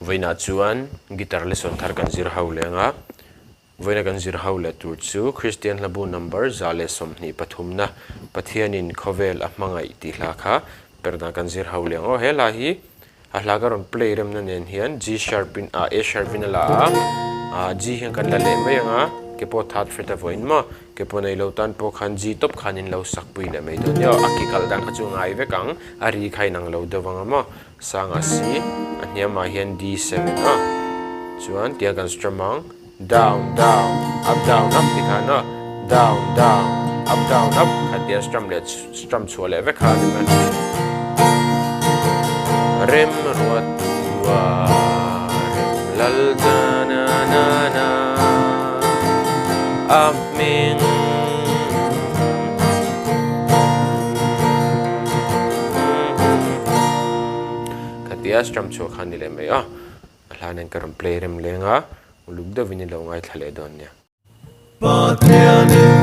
Voina chuan guitar lesson thar kan zir ho lenga voina kan zir ho le tur chu Christian labu number zale somni pathumna Pathianin khawvel hmangaih ti hlakha Perhdan kan zir ho lengo hela hi a hlakaron play rem na nen hian G sharp in A sharp in la a G hian kan la le maianga ke po that fret a voin ma ke po nei lo tan po khan G top khan in lo sak pui le mai don yo akikal dan achu ngai ve kang ari khai nang lo dawanga ma sanga C ania ma hian D7 a chuan tia kan stramang down down up tikana down up khatia strum chule ve kha ni man rem ruatua rem lal na na amin khatia strum chu khan ni le mai a alanen karam play rem lenga ulugda vinilo ngai thale don nya Pathianin